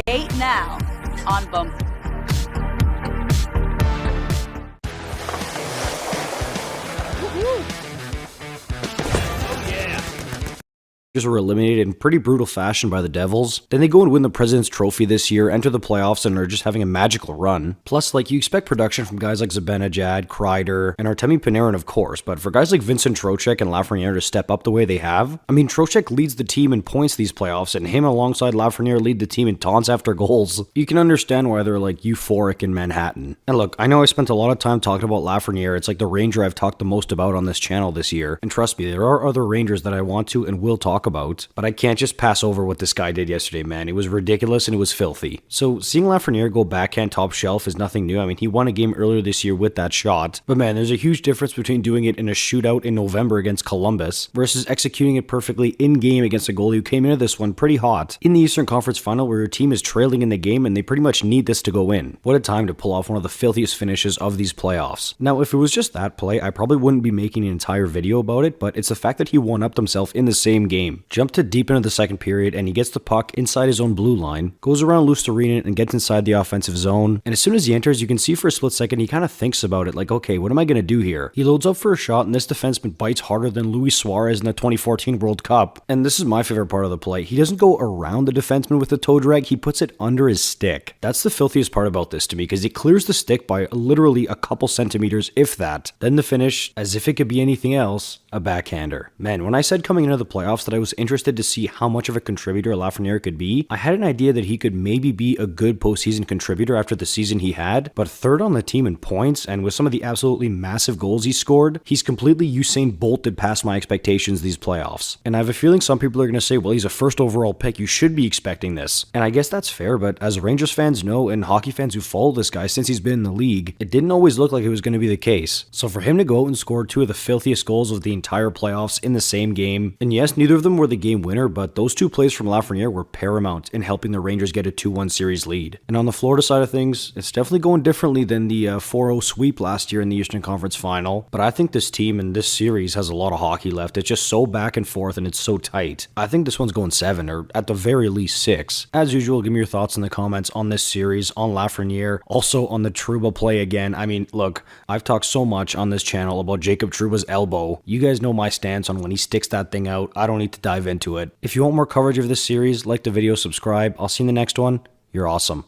Date now on Bumble. Were eliminated in pretty brutal fashion by the Devils. Then they go and win the President's Trophy this year, enter the playoffs, and are just having a magical run. Plus, you expect production from guys like Zibanejad, Kreider, and Artemi Panarin, of course, but for guys like Vincent Trocheck and Lafreniere to step up the way they have, Trocheck leads the team in points these playoffs, and him alongside Lafreniere lead the team in taunts after goals. You can understand why they're euphoric in Manhattan. And look, I know I spent a lot of time talking about Lafreniere. It's the Ranger I've talked the most about on this channel this year, and trust me, there are other Rangers that I want to and will talk about, but I can't just pass over what this guy did yesterday, man. It was ridiculous and it was filthy. So seeing Lafreniere go backhand top shelf is nothing new. He won a game earlier this year with that shot, but man, there's a huge difference between doing it in a shootout in November against Columbus versus executing it perfectly in-game against a goalie who came into this one pretty hot in the Eastern Conference Final, where your team is trailing in the game and they pretty much need this to go in. What a time to pull off one of the filthiest finishes of these playoffs. Now, if it was just that play, I probably wouldn't be making an entire video about it, but it's the fact that he one-upped himself in the same game. Jumped to deep into the second period, and he gets the puck inside his own blue line, goes around Luostarinen and gets inside the offensive zone, and as soon as he enters, you can see for a split second he kind of thinks about it, okay, what am I going to do here? He loads up for a shot, and this defenseman bites harder than Luis Suarez in the 2014 World Cup, and this is my favorite part of the play. He doesn't go around the defenseman with the toe drag, he puts it under his stick. That's the filthiest part about this to me, because he clears the stick by literally a couple centimeters, if that. Then the finish, as if it could be anything else, a backhander. Man, when I said coming into the playoffs that I was interested to see how much of a contributor Lafreniere could be, I had an idea that he could maybe be a good postseason contributor after the season he had, but third on the team in points, and with some of the absolutely massive goals he scored, he's completely Usain Bolted past my expectations these playoffs. And I have a feeling some people are going to say, well, he's a first overall pick, you should be expecting this. And I guess that's fair, but as Rangers fans know, and hockey fans who follow this guy since he's been in the league, it didn't always look like it was going to be the case. So for him to go out and score two of the filthiest goals of the entire playoffs in the same game, and yes, neither of them were the game winner, but those two plays from Lafreniere were paramount in helping the Rangers get a 2-1 series lead. And on the Florida side of things, it's definitely going differently than the 4-0 sweep last year in the Eastern Conference Final, but I think this team in this series has a lot of hockey left. It's just so back and forth and it's so tight. I think this one's going 7, or at the very least 6. As usual, give me your thoughts in the comments on this series, on Lafreniere, also on the Trouba play again. Look, I've talked so much on this channel about Jacob Trouba's elbow. You guys know my stance on when he sticks that thing out. I don't need to dive into it. If you want more coverage of this series, like the video, subscribe. I'll see you in the next one. You're awesome.